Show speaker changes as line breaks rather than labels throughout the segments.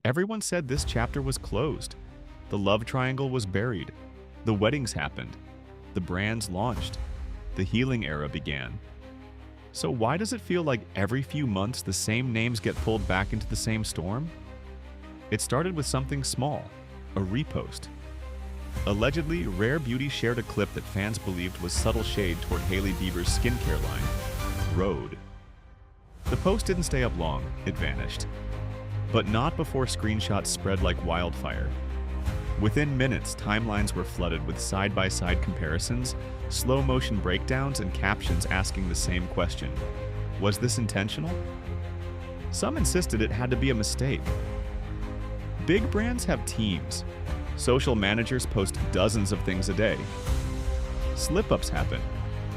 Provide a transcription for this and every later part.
Everyone said this chapter was closed. The love triangle was buried. The weddings happened. The brands launched. The healing era began. So why does it feel like every few months the same names get pulled back into the same storm? It started with something small, a repost. Allegedly, Rare Beauty shared a clip that fans believed was subtle shade toward Hailey Bieber's skincare line, Rhode. The post didn't stay up long, it vanished. But not before screenshots spread like wildfire. Within minutes, timelines were flooded with side-by-side comparisons, slow-motion breakdowns, and captions asking the same question. Was this intentional? Some insisted it had to be a mistake. Big brands have teams. Social managers post dozens of things a day. Slip-ups happen.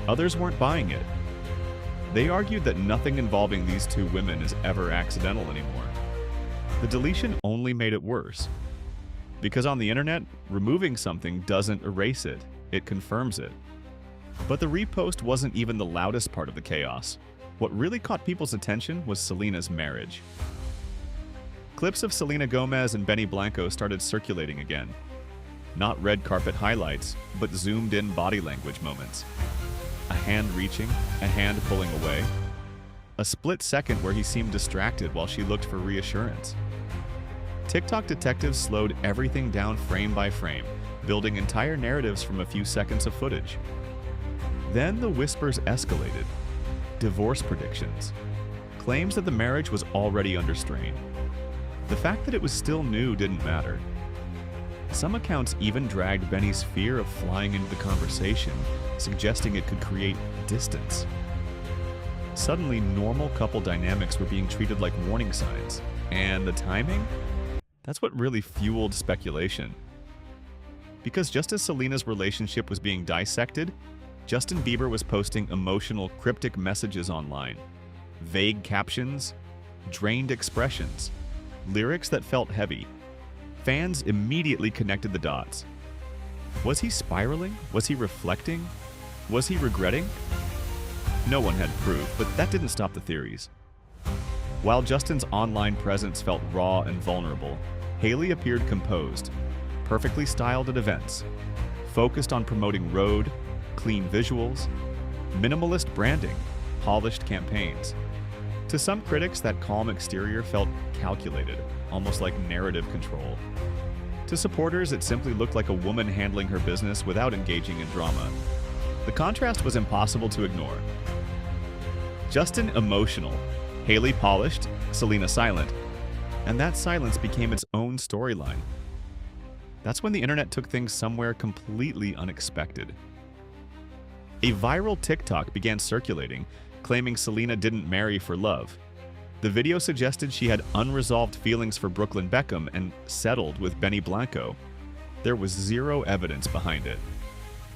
Others weren't buying it. They argued that nothing involving these two women is ever accidental anymore. The deletion only made it worse. Because on the internet, removing something doesn't erase it, it confirms it. But the repost wasn't even the loudest part of the chaos. What really caught people's attention was Selena's marriage. Clips of Selena Gomez and Benny Blanco started circulating again. Not red carpet highlights, but zoomed-in body language moments. A hand reaching, a hand pulling away. A split second where he seemed distracted while she looked for reassurance. TikTok detectives slowed everything down frame by frame, building entire narratives from a few seconds of footage. Then the whispers escalated. Divorce predictions. Claims that the marriage was already under strain. The fact that it was still new didn't matter. Some accounts even dragged Benny's fear of flying into the conversation, suggesting it could create distance. Suddenly, normal couple dynamics were being treated like warning signs. And the timing? That's what really fueled speculation. Because just as Selena's relationship was being dissected, Justin Bieber was posting emotional, cryptic messages online. Vague captions, drained expressions, lyrics that felt heavy. Fans immediately connected the dots. Was he spiraling? Was he reflecting? Was he regretting? No one had proof, but that didn't stop the theories. While Justin's online presence felt raw and vulnerable, Hailey appeared composed, perfectly styled at events, focused on promoting Rhode, clean visuals, minimalist branding, polished campaigns. To some critics, that calm exterior felt calculated, almost like narrative control. To supporters, it simply looked like a woman handling her business without engaging in drama. The contrast was impossible to ignore. Justin emotional, Hailey polished, Selena silent, and that silence became its own storyline. That's when the internet took things somewhere completely unexpected. A viral TikTok began circulating, claiming Selena didn't marry for love. The video suggested she had unresolved feelings for Brooklyn Beckham and settled with Benny Blanco. There was zero evidence behind it.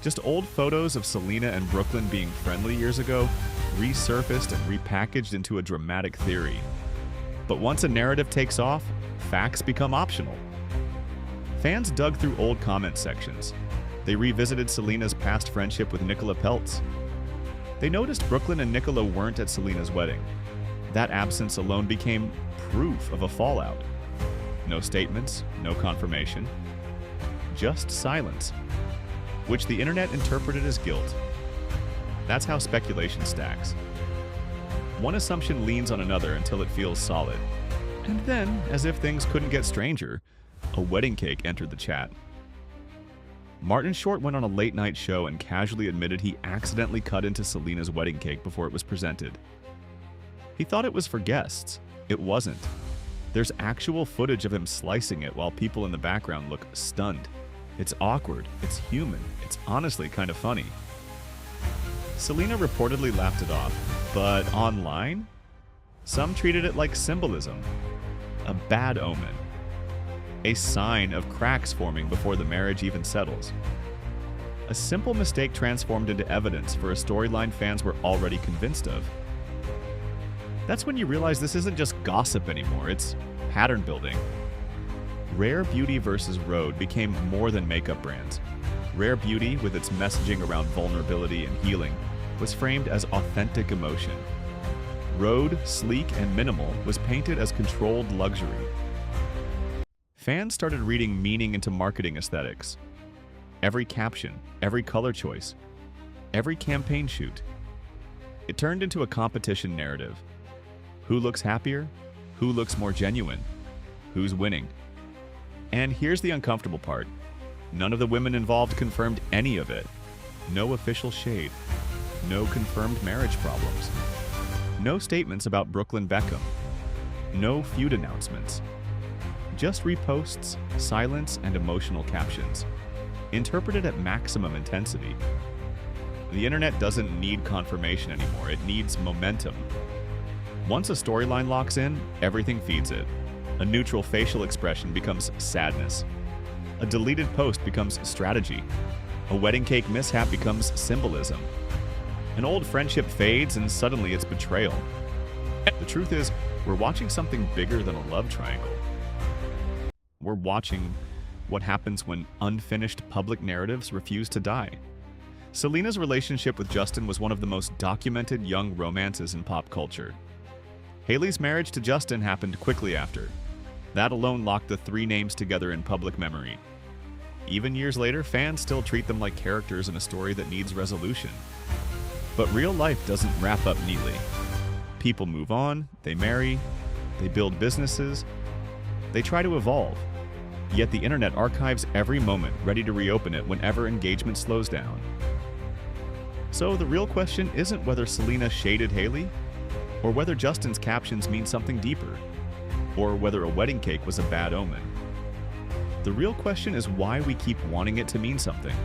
Just old photos of Selena and Brooklyn being friendly years ago, resurfaced and repackaged into a dramatic theory. But once a narrative takes off, facts become optional. Fans dug through old comment sections. They revisited Selena's past friendship with Nicola Peltz. They noticed Brooklyn and Nicola weren't at Selena's wedding. That absence alone became proof of a fallout. No statements, no confirmation. Just silence, which the internet interpreted as guilt. That's how speculation stacks. One assumption leans on another until it feels solid. And then, as if things couldn't get stranger, a wedding cake entered the chat. Martin Short went on a late-night show and casually admitted he accidentally cut into Selena's wedding cake before it was presented. He thought it was for guests. It wasn't. There's actual footage of him slicing it while people in the background look stunned. It's awkward, it's human, it's honestly kind of funny. Selena reportedly laughed it off, but online? Some treated it like symbolism. A bad omen. A sign of cracks forming before the marriage even settles. A simple mistake transformed into evidence for a storyline fans were already convinced of. That's when you realize this isn't just gossip anymore, it's pattern building. Rare Beauty versus Rhode became more than makeup brands. Rare Beauty, with its messaging around vulnerability and healing, was framed as authentic emotion. Rhode, sleek and minimal, was painted as controlled luxury. fans started reading meaning into marketing aesthetics. Every caption, every color choice, every campaign shoot. It turned into a competition narrative. Who looks happier? Who looks more genuine? Who's winning? And here's the uncomfortable part. None of the women involved confirmed any of it. No official shade. No confirmed marriage problems. No statements about Brooklyn Beckham. No feud announcements. Just reposts, silence, and emotional captions, interpreted at maximum intensity. The internet doesn't need confirmation anymore, it needs momentum. Once a storyline locks in, everything feeds it. A neutral facial expression becomes sadness. A deleted post becomes strategy. A wedding cake mishap becomes symbolism. An old friendship fades and suddenly it's betrayal. The truth is, we're watching something bigger than a love triangle. We're watching what happens when unfinished public narratives refuse to die. Selena's relationship with Justin was one of the most documented young romances in pop culture. Hailey's marriage to Justin happened quickly after. That alone locked the three names together in public memory. Even years later, fans still treat them like characters in a story that needs resolution. But real life doesn't wrap up neatly. People move on, they marry, they build businesses, they try to evolve. Yet the internet archives every moment, ready to reopen it whenever engagement slows down. So the real question isn't whether Selena shaded Hailey, or whether Justin's captions mean something deeper, or whether a wedding cake was a bad omen. The real question is why we keep wanting it to mean something.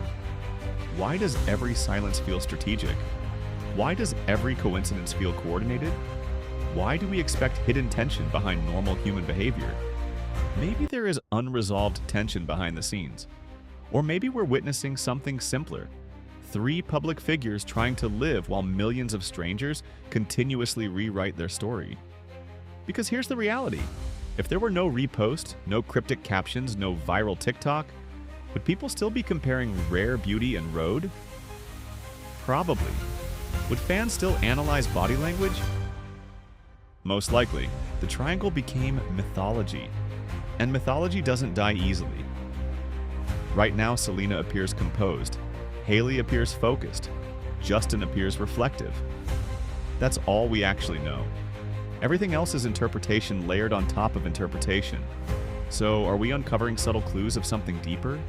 Why does every silence feel strategic? Why does every coincidence feel coordinated? Why do we expect hidden tension behind normal human behavior? Maybe there is unresolved tension behind the scenes. Or maybe we're witnessing something simpler. Three public figures trying to live while millions of strangers continuously rewrite their story. Because here's the reality. If there were no repost, no cryptic captions, no viral TikTok, would people still be comparing Rare Beauty and Road? Probably. Would fans still analyze body language? Most likely. The triangle became mythology. And mythology doesn't die easily. Right now, Selena appears composed. Hailey appears focused. Justin appears reflective. That's all we actually know. Everything else is interpretation layered on top of interpretation. So, are we uncovering subtle clues of something deeper?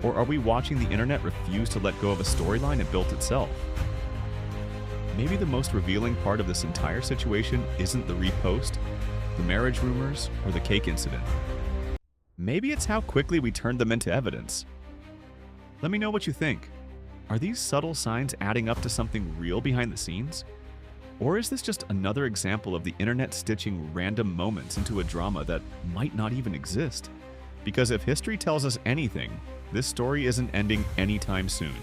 Or are we watching the internet refuse to let go of a storyline it built itself? Maybe the most revealing part of this entire situation isn't the repost, the marriage rumors, or the cake incident. Maybe it's how quickly we turned them into evidence. Let me know what you think. Are these subtle signs adding up to something real behind the scenes? Or is this just another example of the internet stitching random moments into a drama that might not even exist? Because if history tells us anything, this story isn't ending anytime soon.